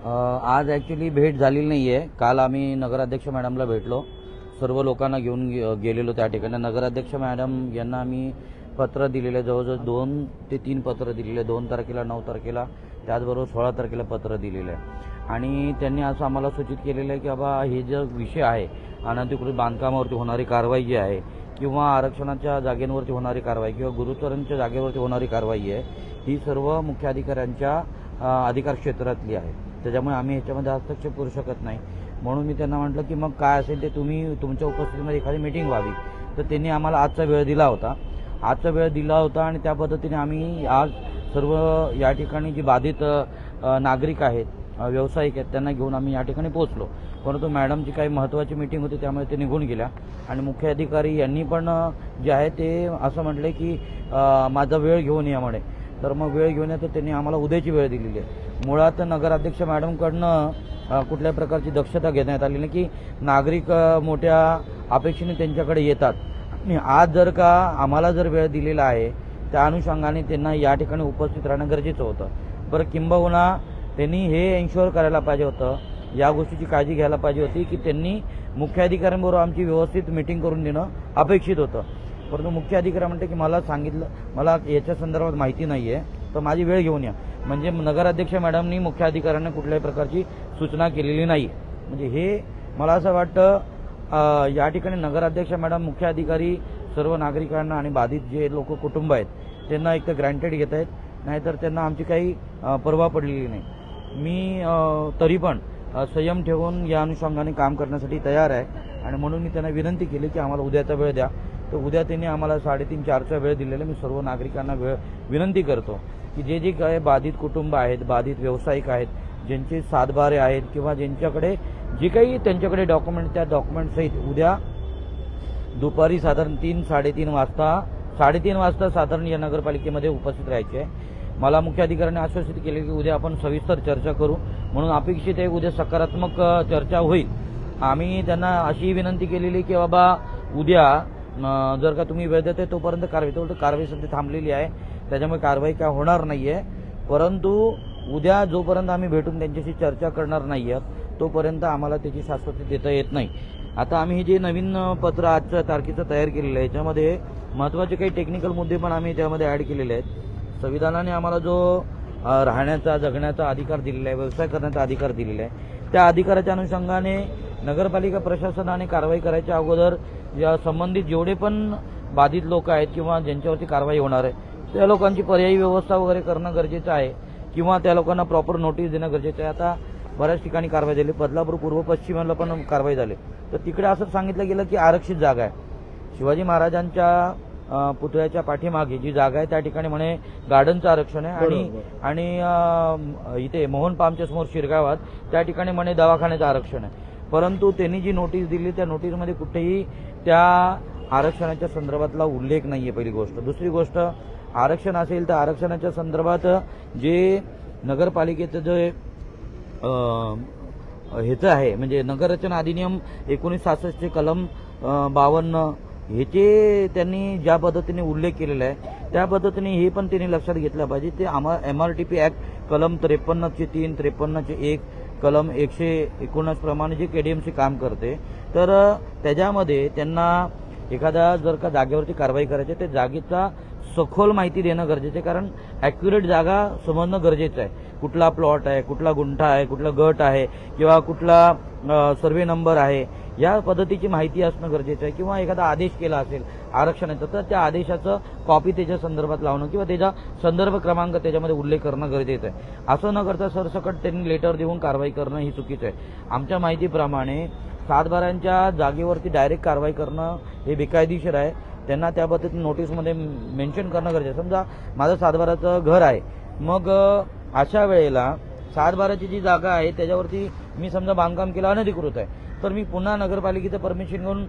आज ॲक्च्युली भेट झालेली नाही आहे. काल आम्ही नगराध्यक्ष मॅडमला भेटलो, सर्व लोकांना घेऊन गेलेलो त्या ठिकाणी. नगराध्यक्ष मॅडम यांना आम्ही पत्र दिलेले, जवळजवळ 2 ते 3 पत्र दिलेले, 2 तारखेला, 9 तारखेला, त्याचबरोबर 16 तारखेला पत्र दिलेलं आहे. आणि त्यांनी असं आम्हाला सूचित केलेलं आहे की बाबा हे जो विषय आहे, अनधिकृत बांधकामावरती होणारी कारवाई जी आहे, किंवा आरक्षणाच्या जागेवरती होणारी कारवाई, किंवा गुरुत्वारांच्या जागेवरती होणारी कारवाई आहे, ही सर्व मुख्याधिकाऱ्यांच्या अधिकार क्षेत्रातली आहे. त्याच्यामुळे आम्ही ह्याच्यामध्ये हस्तक्षेप करू शकत नाही. म्हणून मी त्यांना म्हटलं की मग काय असेल ते तुम्ही तुमच्या उपस्थितीमध्ये एखादी मीटिंग व्हावी. तर त्यांनी आम्हाला आजचा वेळ दिला होता आणि त्या पद्धतीने आम्ही आज सर्व या ठिकाणी जी बाधित नागरिक आहेत, व्यावसायिक आहेत, त्यांना घेऊन आम्ही या ठिकाणी पोहोचलो. परंतु मॅडमची काही महत्त्वाची मीटिंग होती, त्यामुळे ते निघून गेल्या. आणि मुख्य अधिकारी यांनी पण जे आहे ते असं म्हटले की माझा वेळ घेऊन या म्हणे. तर मग वेळ घेऊन येतो त्यांनी आम्हाला उद्याची वेळ दिलेली आहे. मुळात नगराध्यक्ष मॅडमकडनं कुठल्या प्रकारची दक्षता घेण्यात आली नाही की नागरिक मोठ्या अपेक्षेने त्यांच्याकडे येतात. आणि आज जर का आम्हाला जर वेळ दिलेला आहे, त्या अनुषंगाने त्यांना या ठिकाणी उपस्थित राहणं गरजेचं होतं. बरं, किंबहुना त्यांनी हे एन्श्युअर करायला पाहिजे होतं, या गोष्टीची काळजी घ्यायला पाहिजे होती की त्यांनी मुख्याधिकाऱ्यांबरोबर आमची व्यवस्थित मीटिंग करून देणं अपेक्षित होतं. परंतु मुख्य अधिकारी म्हणते की मला सांगितलं, मला याच्या संदर्भात माहिती नाही आहे, तर माझी वेळ घेऊन या. म्हणजे नगराध्यक्ष मॅडमनी मुख्य अधिकाऱ्यांना कुठल्याही प्रकारची सूचना केलेली नाही. म्हणजे हे मला असं वाटतं या ठिकाणी नगराध्यक्ष मॅडम, मुख्य अधिकारी सर्व नागरिकांना आणि बाधित जे लोक कुटुंब आहेत त्यांना एक तर ग्रँटेड घेत आहेत, नाहीतर त्यांना आमची काही पर्वा पडलेली नाही. मी तरी पण संयम ठेवून या अनुषंगाने काम करण्यासाठी तयार आहे. आणि म्हणून मी त्यांना विनंती केली की आम्हाला उद्याचा वेळ द्या. तर उद्या त्यांनी आम्हाला 3:30-4चा वेळ दिलेला. मी सर्व नागरिकांना विनंती करतो की जे काही बाधित कुटुंब आहेत, बाधित व्यावसायिक आहेत, ज्यांचे सातबारे आहेत, किंवा ज्यांच्याकडे जे काही त्यांच्याकडे डॉक्युमेंट, त्या डॉक्युमेंटसहित उद्या दुपारी साधारण 3-3:30 वाजता साधारण या नगरपालिकेमध्ये उपस्थित राहायचे आहे. मला मुख्य अधिकाऱ्यांनी आश्वासित केले की उद्या आपण सविस्तर चर्चा करू, म्हणून अपेक्षित आहे उद्या सकारात्मक चर्चा होईल. आम्ही त्यांना अशी विनंती केलेली की बाबा उद्या जर का तुम्ही वेळ देताय तोपर्यंत कारवाई सध्या थांबलेली आहे, त्याच्यामुळे कारवाई काय होणार नाही आहे. परंतु उद्या जोपर्यंत आम्ही भेटून त्यांच्याशी चर्चा करणार नाही आहोत तोपर्यंत आम्हाला त्याची शाश्वती देता येत नाही. आता आम्ही हे जे नवीन पत्र आजच्या तारखेचं तयार केलेलं आहे, याच्यामध्ये महत्त्वाचे काही टेक्निकल मुद्दे पण आम्ही त्यामध्ये ॲड केलेले आहेत. संविधानाने आम्हाला जो राहण्याचा, जगण्याचा अधिकार दिलेला आहे, व्यवसाय करण्याचा अधिकार दिलेला आहे, त्या अधिकाराच्या अनुषंगाने नगरपालिका प्रशासनाने कारवाई करायच्या अगोदर या संबंधित जेवढे पण बाधित लोक आहेत किंवा ज्यांच्यावरती कारवाई होणार आहे त्या लोकांची पर्यायी व्यवस्था वगैरे करणं गरजेचं आहे, किंवा त्या लोकांना प्रॉपर नोटीस देणं गरजेचं आहे. आता बऱ्याच ठिकाणी कारवाई झाली, बदलापूर पूर्व पश्चिमेला पण कारवाई झाली. तर तिकडे असं सांगितलं गेलं की आरक्षित जागा आहे. शिवाजी महाराजांच्या पुतळ्याच्या पाठीमागे जी जागा आहे त्या ठिकाणी म्हणे गार्डनचं आरक्षण आहे, आणि इथे मोहन पामच्या समोर शिरगावात त्या ठिकाणी म्हणे दवाखान्याचं आरक्षण आहे. परंतु त्यांनी जी नोटीस दिली त्या नोटीसमध्ये कुठेही त्या आरक्षणाच्या संदर्भातला उल्लेख नाही आहे, पहिली गोष्ट. दुसरी गोष्ट, आरक्षण असेल तर आरक्षणाच्या संदर्भात जे नगरपालिकेचं जे ह्याचं आहे, म्हणजे नगररचना अधिनियम 1966 कलम 52 ह्याचे त्यांनी ज्या पद्धतीने उल्लेख केलेला आहे त्या पद्धतीने हे पण त्यांनी लक्षात घेतलं पाहिजे. ते MRTP ॲक्ट कलम 53(3), 53(1), कलम 119 प्रमाणे जे KDMC काम करते, तर त्याच्यामध्ये त्यांना एखाद्या जर का जागेवरती कारवाई करायची त्या जागेचा सखोल माहिती देणं गरजेचं आहे. कारण ॲक्युरेट जागा समजणं गरजेचं आहे. कुठला प्लॉट आहे, कुठला गुंठा आहे, कुठला गट आहे, किंवा कुठला सर्वे नंबर आहे, या पद्धतीची माहिती असणं गरजेचं आहे. किंवा एखादा आदेश केला असेल आरक्षणाचा तर त्या आदेशाचं कॉपी त्याच्या संदर्भात लावणं, किंवा त्याचा संदर्भ क्रमांक त्याच्यामध्ये उल्लेख करणं गरजेचं आहे. असं न करता सरसकट त्यांनी लेटर देऊन कारवाई करणं ही चुकीचं आहे. आमच्या माहितीप्रमाणे सातबाऱ्यांच्या जागेवरती डायरेक्ट कारवाई करणं हे बेकायदेशीर आहे. त्यांना त्या पद्धतीने नोटीसमध्ये मेन्शन करणं गरजेचं. समजा माझं सातबाराचं घर आहे, मग अशा वेळेला सातबाराची जी जागा आहे त्याच्यावरती मी समजा बांधकाम केलं अनधिकृत आहे, तर मी पुन्हा नगरपालिकेचं परमिशन घेऊन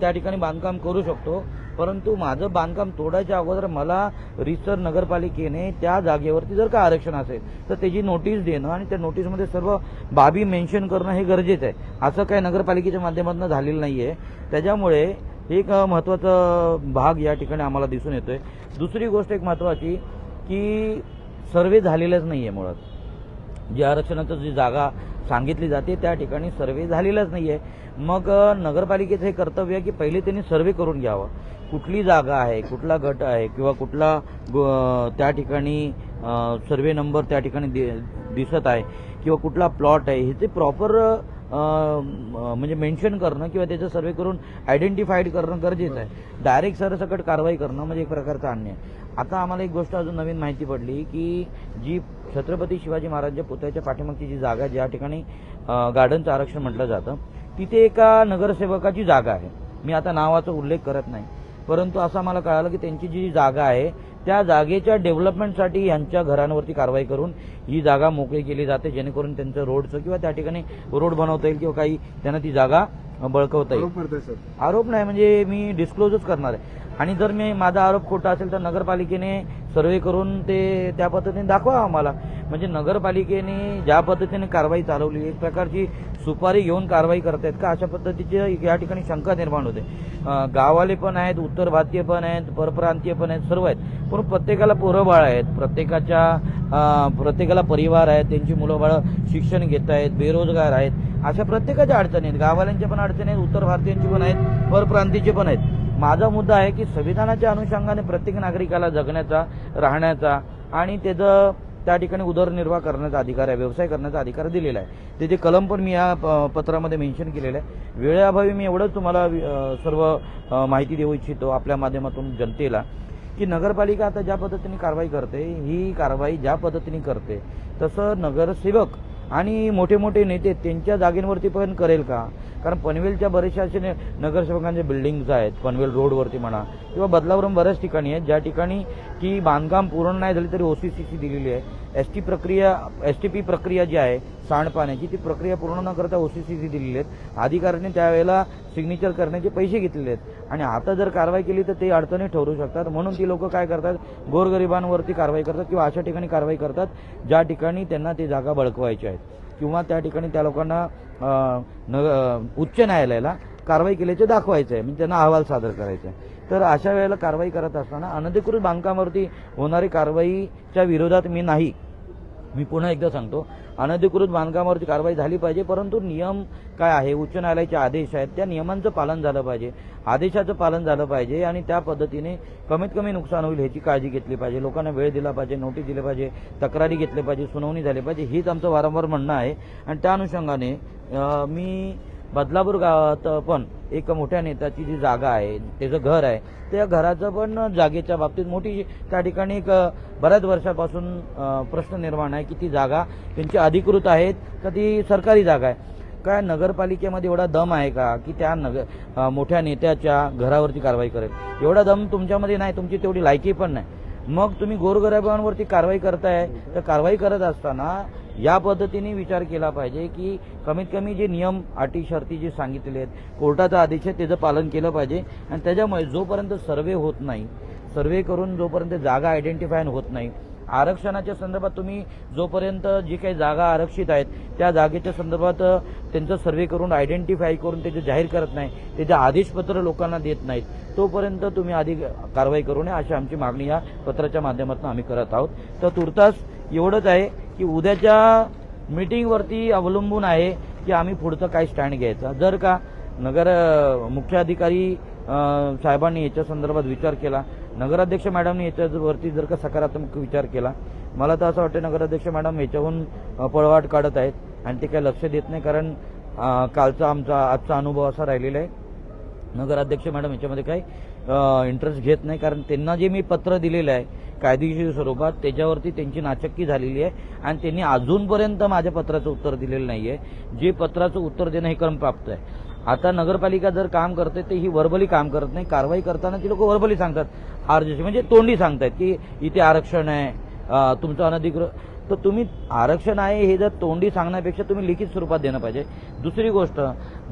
त्या ठिकाणी बांधकाम करू शकतो. परंतु माझं बांधकाम तोडायच्या अगोदर मला रितसर नगरपालिकेने त्या जागेवरती जर का आरक्षण असेल तर त्याची नोटीस देणं आणि त्या नोटीसमध्ये सर्व बाबी मेन्शन करणं हे गरजेचं आहे. असं काही नगरपालिकेच्या माध्यमातून झालेलं नाही आहे. त्याच्यामुळे एक महत्त्वाचा भाग या ठिकाणी आम्हाला दिसून येतोय. दुसरी गोष्ट एक महत्त्वाची की सर्वे झालेलाच नाही आहे मुळात. जी आरक्षणाचं जी जागा सांगितली जाते त्या ठिकाणी सर्वे झालेलाच नाही आहे. मग नगरपालिकेचं हे कर्तव्य आहे की पहिले त्यांनी सर्वे करून घ्यावं, कुठली जागा आहे, कुठला गट आहे किंवा कुठला त्या ठिकाणी सर्वे नंबर त्या ठिकाणी दिसत आहे किंवा कुठला प्लॉट आहे, हे ते प्रॉपर म्हणजे मेन्शन करणं किंवा त्याचं सर्वे करून आयडेंटिफाईड करणं गरजेचं आहे. डायरेक्ट सरसकट कारवाई करणं म्हणजे एक प्रकारचा अन्याय. आता आम्हाला एक गोष्ट अजून नवीन माहिती पडली की जी छत्रपती शिवाजी महाराजांच्या पुतळ्याच्या पाठीमागची जी जागा ज्या ठिकाणी गार्डनचं आरक्षण म्हटलं जातं, तिथे एका नगरसेवकाची जागा आहे. मी आता नावाचा उल्लेख करत नाही, परंतु असं मला कळालं की त्यांची जी जागा आहे त्या जागेच्या डेव्हलपमेंटसाठी यांच्या घरांवरती कारवाई करून ही जागा मोकळी केली जाते, जेणेकरून त्यांचं रोडचं किंवा त्या ठिकाणी रोड बनवता येईल किंवा काही त्यांना ती जागा बळकवता येईल. आरोप नाही म्हणजे मी डिस्क्लोजच करणार आहे. आणि जर मी माझा आरोप खोटा असेल तर नगरपालिकेने सर्वे करून ते त्या पद्धतीने दाखवा आम्हाला. म्हणजे नगरपालिकेने ज्या पद्धतीने कारवाई चालवली, एक प्रकारची सुपारी घेऊन कारवाई करतायत का, अशा पद्धतीची या ठिकाणी शंका निर्माण होते. गाववाले पण आहेत, उत्तर भारतीय पण आहेत, परप्रांतीय पण आहेत, सर्व आहेत. पण प्रत्येकाला पोरं बाळ आहेत, प्रत्येकाला परिवार आहेत, त्यांची मुलं बाळं शिक्षण घेत आहेत, बेरोजगार आहेत, अशा प्रत्येकाच्या अडचणी आहेत. गाववाल्यांच्या पण अडचणी आहेत, उत्तर भारतीयांची पण आहेत, परप्रांतीचे पण आहेत. माझा मुद्दा आहे की संविधानाच्या अनुषंगाने प्रत्येक नागरिकाला जगण्याचा, राहण्याचा आणि त्याचं त्या ठिकाणी उदरनिर्वाह करण्याचा अधिकार आहे, व्यवसाय करण्याचा अधिकार दिलेला आहे. त्याचे कलम पण मी या पत्रामध्ये मेन्शन केलेलं आहे. वेळेअभावी मी एवढंच तुम्हाला सर्व माहिती देऊ इच्छितो आपल्या माध्यमातून जनतेला की नगरपालिका आता ज्या पद्धतीने कारवाई करते, ही कारवाई ज्या पद्धतीने करते तसं नगरसेवक आणि मोठे मोठे नेते त्यांच्या जागेवरती पण करेल का? कारण पनवेलच्या बरेचशा असे नगरसेवकांचे बिल्डिंग्स आहेत, पनवेल रोडवरती म्हणा किंवा बदलापूर बऱ्याच ठिकाणी आहेत ज्या ठिकाणी की बांधकाम पूर्ण नाही झाली तरी OCCC दिलेली आहे. STP प्रक्रिया जी आहे सांडपाण्याची, ती प्रक्रिया पूर्ण न करता OCCC दिलेली आहेत. अधिकाऱ्यांनी त्यावेळेला सिग्नेचर करण्याचे पैसे घेतलेले आहेत आणि आता जर कारवाई केली तर ते अडचणी ठरू शकतात. म्हणून ती लोक काय करतात, गोरगरिबांवरती कारवाई करतात किंवा अशा ठिकाणी कारवाई करतात ज्या ठिकाणी त्यांना ती जागा बळकवायची आहेत किंवा त्या ठिकाणी त्या लोकांना उच्च न्यायालयाला कारवाई केल्याचे दाखवायचं आहे, म्हणजे त्यांना अहवाल सादर करायचा आहे. तर अशा वेळेला कारवाई करत असताना अनधिकृत बांधकामावरती होणारी कारवाईच्या विरोधात मी नाही. मी पुन्हा एकदा सांगतो, अनधिकृत बांधकामावरती कारवाई झाली पाहिजे, परंतु नियम काय आहे, उच्च न्यायालयाचे आदेश आहेत, त्या नियमांचं पालन झालं पाहिजे, आदेशाचं पालन झालं पाहिजे आणि त्या पद्धतीने कमीत कमी नुकसान होईल ह्याची काळजी घेतली पाहिजे. लोकांना वेळ दिला पाहिजे, नोटीस दिली पाहिजे, तक्रारी घेतल्या पाहिजे, सुनावणी झाली पाहिजे, हीच आमचं वारंवार म्हणणं आहे. आणि त्या अनुषंगाने मी बदलापूर गावात पण एक मोठ्या नेत्याची जी जागा आहे, त्याचं घर आहे, त्या घराचं पण जागेच्या बाबतीत मोठी त्या ठिकाणी एक बऱ्याच वर्षापासून प्रश्न निर्माण आहे की ती जागा त्यांची अधिकृत आहेत का ती सरकारी जागा आहे. काय नगरपालिकेमध्ये एवढा दम आहे का की त्या मोठ्या नेत्याच्या घरावरती कारवाई करेल? एवढा दम तुमच्यामध्ये नाही, तुमची तेवढी लायकी पण नाही. मग तुम्ही गोरगरिबांवरती कारवाई करताय, तर कारवाई करत असताना या पद्धतीने विचार केला पाहिजे की कमीत कमी जे नियम अटी शर्ती जे सांगितलेले आहेत, कोर्टाचा आदेश आहे, त्याचं पालन केलं पाहिजे. आणि त्याच्यामुळे जोपर्यंत सर्वे होत नाही, सर्वे करून जोपर्यंत जागा आयडेंटिफाय होत नाही, आरक्षणाच्या संदर्भात तुम्ही जोपर्यंत जी काही जागा आरक्षित आहेत त्या जागेच्या संदर्भात त्यांचं सर्वे करून आयडेंटिफाय करून त्याचे जाहीर करत नाही, त्याचे आदेशपत्र लोकांना देत नाहीत, तोपर्यंत तुम्ही आधी कारवाई करू नये अशी आमची मागणी या पत्राच्या माध्यमातून आम्ही करत आहोत. तर तुर्तास एवढंच आहे की उद्याच्या मीटिंगवरती अवलंबून आहे की आम्ही पुढचं काय स्टँड घ्यायचा. जर का मुख्याधिकारी साहेबांनी याच्या संदर्भात विचार केला, नगराध्यक्ष मॅडमने याच्यावरती जर का सकारात्मक विचार केला, मला तर असं वाटतं नगराध्यक्ष मॅडम याच्याहून पळवाट काढत आहेत आणि ते काही लक्ष देत नाही. कारण कालचा आजचा अनुभव असा राहिलेला आहे, नगराध्यक्ष मॅडम याच्यामध्ये काही इंटरेस्ट घेत नाही. कारण त्यांना जे मी पत्र दिलेलं आहे कायदेशीर स्वरूपात, त्याच्यावरती त्यांची नाचक्की झालेली आहे आणि त्यांनी अजूनपर्यंत माझ्या पत्राचं उत्तर दिलेलं नाही आहे. जे पत्राचं उत्तर देणं हे क्रमप्राप्त आहे. आता नगरपालिका जर काम करते ते ही वर्बली काम करत नाही, कारवाई करताना ती लोक वर्बली सांगतात, आरजेसी म्हणजे तोंडी सांगतात की इथे आरक्षण आहे, तुमचं अनधिकृत. तर तुम्ही आरक्षण आहे हे जर तोंडी सांगण्यापेक्षा तुम्ही लिखित स्वरूपात देणं पाहिजे. दुसरी गोष्ट,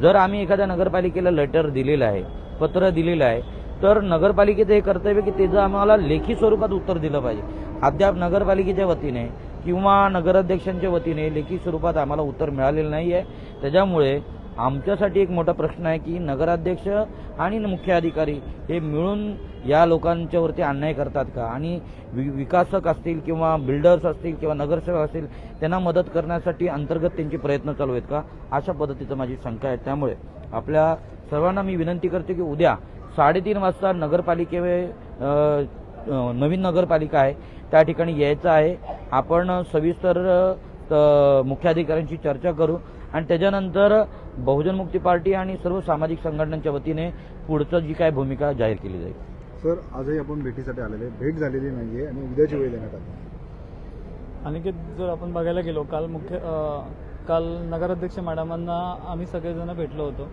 जर आम्ही एखाद्या नगरपालिकेला लेटर दिलेलं आहे, पत्र दिलेलं आहे, तर नगरपालिकेचं हे कर्तव्य की त्याचं आम्हाला लेखी स्वरूपात उत्तर दिलं पाहिजे. अद्याप नगरपालिकेच्या वतीने किंवा नगराध्यक्षांच्या वतीने लेखी स्वरूपात आम्हाला उत्तर मिळालेलं नाही आहे. त्याच्यामुळे आमच्यासाठी एक मोठा प्रश्न आहे की नगराध्यक्ष आणि मुख्य अधिकारी हे मिळून या लोकांच्यावरती अन्याय करतात का, आणि विकासक असतील किंवा बिल्डर्स असतील किंवा नगरसेवक असतील त्यांना मदत करण्यासाठी अंतर्गत त्यांचे प्रयत्न चालू आहेत का, अशा पद्धतीचं माझी शंका आहे. त्यामुळे आपल्या सर्वांना मी विनंती करते की उद्या 3:30 वाजता नवीन नगरपालिका आहे त्या ठिकाणी यायचं आहे. आपण सविस्तर मुख्याधिकाऱ्यांशी चर्चा करू आणि त्याच्यानंतर बहुजन मुक्ती पार्टी आणि सर्व सामाजिक संघटनांच्या वतीने पुढचं जी काय भूमिका जाहीर केली जाईल. सर, आजही आपण भेटीसाठी आलेले, भेट झालेली नाहीये आणि उद्याची वेळ देण्यात आली. अनिकेत, जर आपण बघायला गेलो काल नगराध्यक्ष मॅडमांना आम्ही सगळेजण भेटलो होतो.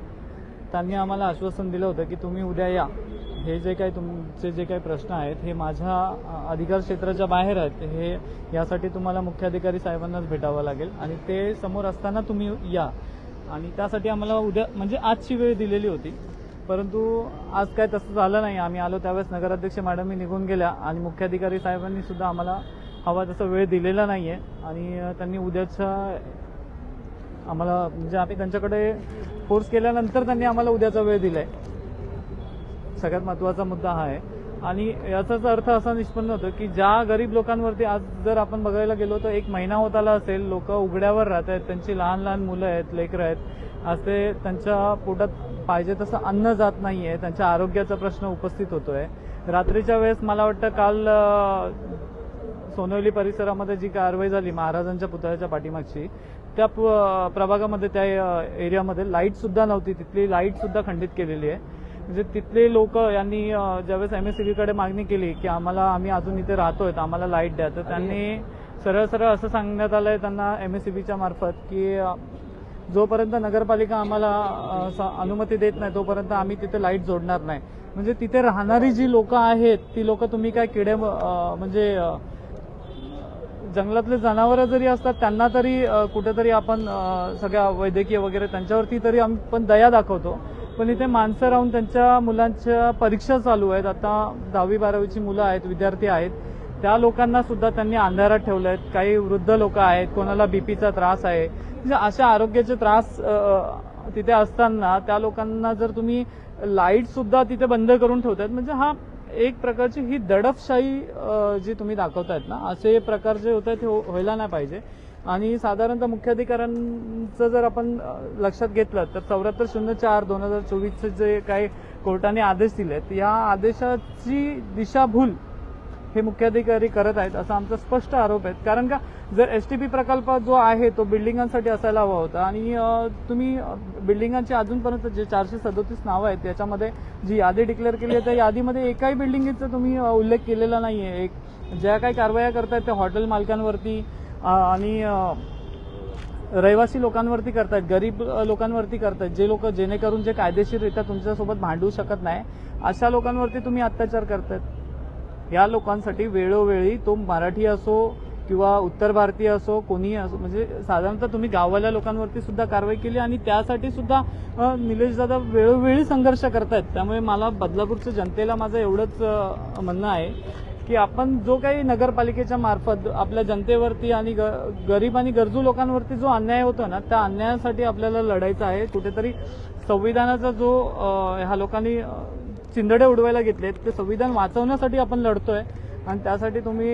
त्यांनी आम्हाला आश्वासन दिलं होतं की तुम्ही उद्या या, हे जे काही तुमचे जे काही प्रश्न आहेत हे माझ्या अधिकार क्षेत्राच्या बाहेर आहेत, हे यासाठी तुम्हाला मुख्याधिकारी साहेबांनाच भेटावं लागेल आणि ते समोर असताना तुम्ही या. आणि त्यासाठी आम्हाला उद्या म्हणजे आजची वेळ दिलेली होती, परंतु आज काय तसं झालं नाही. आम्ही आलो त्यावेळेस नगराध्यक्ष मॅडमही निघून गेल्या आणि मुख्याधिकारी साहेबांनी सुद्धा आम्हाला हवा तसा वेळ दिलेला नाहीये आणि त्यांनी उद्याच्या आम्हाला म्हणजे आम्ही त्यांच्याकडे फोर्स केल्यानंतर त्यांनी आम्हाला उद्याचा वेळ दिलाय. सगळ्यात महत्त्वाचा मुद्दा हा आहे आणि याचाच अर्थ असा निष्पन्न होतो की ज्या गरीब लोकांवरती आज जर आपण बघायला गेलो तर 1 महिना होत आला असेल, लोक उघड्यावर राहत आहेत, त्यांची लहान लहान मुलं आहेत, लेकरं आहेत, आज ते त्यांच्या पोटात पाहिजे तसं अन्न जात नाहीये, त्यांच्या आरोग्याचा प्रश्न उपस्थित होतोय. रात्रीच्या वेळेस मला वाटतं काल सोनवली परिसरामध्ये जी कारवाई झाली महाराजांच्या पुतळ्याच्या पाठीमागची, त्या प्रभागामध्ये त्या एरियामध्ये लाईट सुद्धा नव्हती, तिथली लाईट सुद्धा खंडित केलेली आहे. म्हणजे तिथले लोक यांनी ज्यावेळेस MSCBकडे मागणी केली की आम्ही अजून इथे राहतोय तर आम्हाला लाईट द्या, तर त्यांनी सरळ सरळ असं सांगण्यात आलंय त्यांना MSCBच्या मार्फत की जोपर्यंत नगरपालिका आम्हाला अनुमती देत नाही तोपर्यंत आम्ही तिथे लाईट जोडणार नाही. म्हणजे तिथे राहणारी जी लोक आहेत ती लोक तुम्ही काय किडे म्हणजे जंगलातले जनावरं जरी असतात त्यांना तरी कुठेतरी आपण सगळ्या वैद्यकीय वगैरे त्यांच्यावरती तरी आपण दया दाखवतो, पण इथे माणसं राहून त्यांच्या मुलांच्या परीक्षा चालू आहेत. आता 10वी-12वीची मुलं आहेत, विद्यार्थी आहेत, त्या लोकांना सुद्धा त्यांनी अंधारात ठेवलं आहेत. काही वृद्ध लोक आहेत, कोणाला बीपीचा त्रास आहे, म्हणजे अशा आरोग्याचे त्रास तिथे असताना त्या लोकांना जर तुम्ही लाईट सुद्धा तिथे बंद करून ठेवतायत, म्हणजे हा एक प्रकारची ही दडपशाही जी तुम्ही दाखवतायत ना, असे प्रकार जे होत आहेत ते व्हायला नाही पाहिजे. आणि साधारणतः मुख्याधिकाऱ्यांचं जर आपण लक्षात घेतलं तर 74/04/2024 जे काही कोर्टाने आदेश दिलेत, या आदेशाची दिशाभूल हे मुख्याधिकारी करत आहेत असा आमचा स्पष्ट आरोप आहे. कारण का, जर STP प्रकल्प जो आहे तो बिल्डिंगांसाठी असायला हवा होता आणि तुम्ही बिल्डिंगांची अजूनपर्यंत जे 437 नावं आहेत त्याच्यामध्ये जी यादी डिक्लेअर केली आहे त्या यादीमध्ये एकाही बिल्डिंगचा तुम्ही उल्लेख केलेला नाहीये. ज्या काही कारवाया करतायत त्या हॉटेल मालकांवरती आणि रहिवासी लोकांवरती करतायत, गरीब लोकांवरती करतायत, जे लोक जेणेकरून जे कायदेशीररित्या तुमच्यासोबत भांडू शकत नाही अशा लोकांवरती तुम्ही अत्याचार करतायत. या लोकांसाठी वेळोवेळी तो मराठी असो किंवा उत्तर भारतीय असो कोणीही असो, म्हणजे साधारणतः तुम्ही गाववाल्या लोकांवरती सुद्धा कारवाई केली आणि त्यासाठी सुद्धा निलेश दादा वेळोवेळी संघर्ष करतायत. त्यामुळे मला बदलापूरच्या जनतेला माझं एवढंच म्हणणं आहे की आपण जो काही नगरपालिकेच्या मार्फत आपल्या जनतेवरती आणि गरीब आणि गरजू लोकांवरती जो अन्याय होतो ना, त्या अन्यायासाठी आपल्याला लढायचं आहे. कुठेतरी संविधानाचा जो ह्या लोकांनी चिंधडे उडवायला घेतलेत ते संविधान वाचवण्यासाठी आपण लढतोय आणि त्यासाठी तुम्ही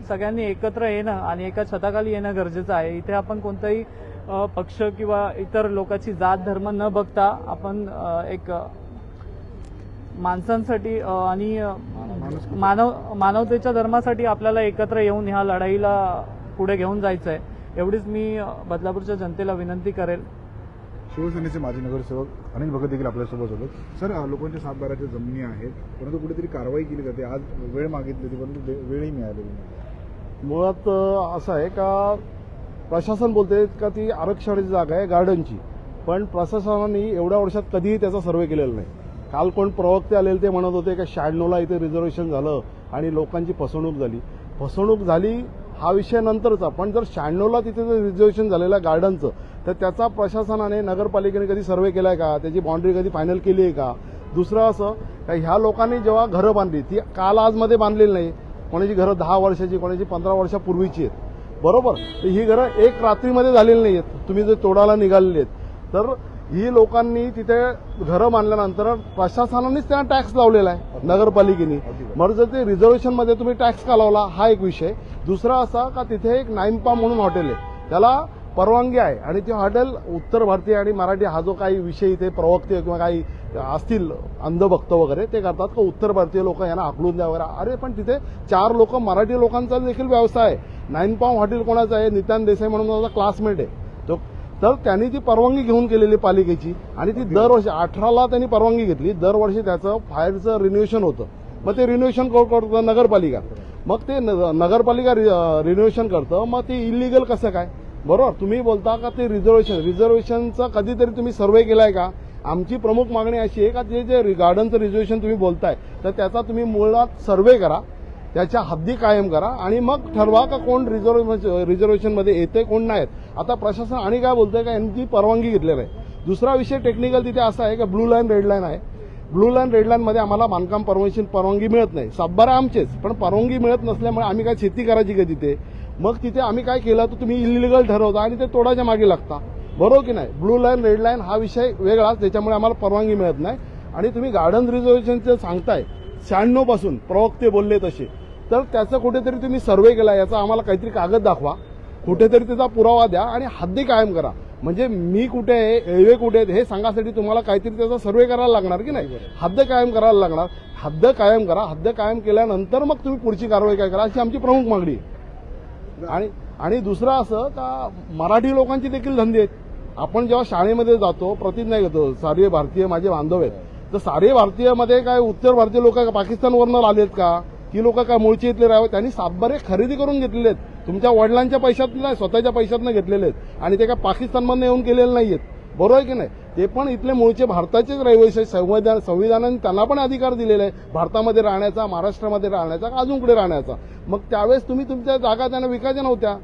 सगळ्यांनी एकत्र येणं आणि एका छताखाली येणं गरजेचं आहे. इथे आपण कोणताही पक्ष किंवा इतर लोकांची जात धर्म न बघता आपण एक माणसांसाठी आणि मानवतेच्या धर्मासाठी आपल्याला एकत्र येऊन ह्या लढाईला पुढे घेऊन जायचं आहे. एवढीच मी बदलापूरच्या जनतेला विनंती करेल. शिवसेनेचे माजी नगरसेवक अनिल भगत देखील आपल्यासोबत होते. सर, लोकांच्या 7/12च्या जमिनी आहेत, परंतु कुठेतरी कारवाई केली जाते. आज वेळ मागितली होती परंतु वेळही मिळालेली नाही. मुळात असं आहे का, प्रशासन बोलते का ती आरक्षणाची जागा आहे गार्डनची, पण प्रशासनाने एवढ्या वर्षात कधीही त्याचा सर्व्हे केलेला नाही. काल कोण प्रवक्ते आलेले ते म्हणत होते का 96ला इथे रिझर्वेशन झालं आणि लोकांची फसवणूक झाली हा विषय नंतरचा, पण जर 96ला तिथे जर रिझर्वेशन झालेलं आहे गार्डनचं तर त्याचा प्रशासनाने नगरपालिकेने कधी सर्व्हे केलाय का, त्याची बाउंड्री कधी फायनल केली आहे का. दुसरं असं का ह्या लोकांनी जेव्हा घरं बांधली ती काल आजमध्ये बांधलेली नाही, कोणाची घरं 10 वर्षाची कोणाची 15 वर्षापूर्वीची आहेत, बरोबर. ही घरं एक रात्रीमध्ये झालेली नाही आहेत, तुम्ही जर तोडायला निघालेली आहेत तर ही लोकांनी तिथे घरं बांधल्यानंतर प्रशासनानेच त्यांना टॅक्स लावलेला आहे नगरपालिकेने. मग जर ते रिझर्वेशनमध्ये तुम्ही टॅक्स का लावला हा एक विषय. दुसरा असा का तिथे एक नाईनपा म्हणून हॉटेल आहे, त्याला परवानगी आहे आणि ते हॉटेल उत्तर भारतीय आणि मराठी हा जो काही विषय इथे प्रवक्ते किंवा काही असतील अंधभक्त वगैरे ते करतात का उत्तर भारतीय लोक यांना हाकलून द्या वगैरे. अरे पण तिथे 4 लोक मराठी लोकांचा देखील व्यवसाय आहे. नाईनपाम हॉटेल कोणाचं आहे? नित्यान देसाई म्हणून माझा क्लासमेट आहे तो. तर त्यांनी ती परवानगी घेऊन केलेली पालिकेची आणि ती दरवर्षी 18ला त्यांनी परवानगी घेतली. दरवर्षी त्याचं फायरचं रिन्युएशन होतं. मग ते रिन्युएशन करतं नगरपालिका. मग ते नगरपालिका रिन्युएशन करतं. मग ते इलिगल कसं काय? बरोबर तुम्ही बोलता का ते रिझर्वेशनचा कधीतरी तुम्ही सर्व्हे केलाय का? आमची प्रमुख मागणी अशी आहे का ते जे गार्डनचं रिझर्वेशन तुम्ही बोलताय तर त्याचा तुम्ही मुळात सर्व्हे करा, त्याच्या हद्दी कायम करा आणि मग ठरवा का कोण रिझर्वेशनमध्ये येते कोण नाहीत. आता प्रशासन आणि काय बोलतंय का यांची परवानगी घेतलेली आहे. दुसरा विषय टेक्निकल तिथे असा आहे का ब्लू लाईन रेड लाईन आहे. ब्लू लाईन रेड लाईनमध्ये आम्हाला बांधकाम परवानगी मिळत नाही. सातबारा आमचेच, पण परवानगी मिळत नसल्यामुळे आम्ही काय शेती करायची का तिथे? मग तिथे आम्ही काय केलं तर तुम्ही इलिगल ठरवता आणि ते तोडाच्या मागे लागता. बरोबर की नाही? ब्लू लाईन रेड लाईन हा विषय वेगळाच, त्याच्यामुळे आम्हाला परवानगी मिळत नाही. आणि तुम्ही गार्डन रिझर्वेशनचं सांगताय 96 पासून प्रवक्ते बोलले तसे, तर त्याचं कुठेतरी तुम्ही सर्व्हे केला याचा आम्हाला काहीतरी कागद दाखवा, कुठेतरी त्याचा पुरावा द्या आणि हद्दी कायम करा. म्हणजे मी कुठे आहे, एल्वे कुठे आहेत हे सांगासाठी तुम्हाला काहीतरी त्याचा सर्व्हे करायला लागणार की नाही? हद्द कायम करायला लागणार. हद्द कायम करा. हद्द कायम केल्यानंतर मग तुम्ही पुढची कारवाई काय करा अशी आमची प्रमुख मागणी आहे. आणि दुसरं असं का मराठी लोकांची देखील धंदे आहेत. आपण जेव्हा शाळेमध्ये जातो प्रतिज्ञा घेतो सारे भारतीय माझे बांधव आहेत, तर सारे भारतीयमध्ये काय उत्तर भारतीय लोक पाकिस्तानवरनं आलेत का? ती लोक काय मूळचे इथले राहावे? त्यांनी सातबारे खरेदी करून घेतलेले आहेत. तुमच्या वडिलांच्या पैशात नाही, स्वतःच्या पैशातनं घेतलेले आहेत आणि ते काय पाकिस्तानमधनं येऊन केलेले नाहीयेत. बरोबर आहे की नाही? ते पण इथले मूळचे भारताचेच रहिवासी. संविधानाने त्यांना पण अधिकार दिलेला आहे भारतामध्ये राहण्याचा, महाराष्ट्रामध्ये राहण्याचा, अजून कुठे राहण्याचा. मग त्यावेळेस तुम्ही तुमच्या जागा त्यांना विकायच्या नव्हत्या.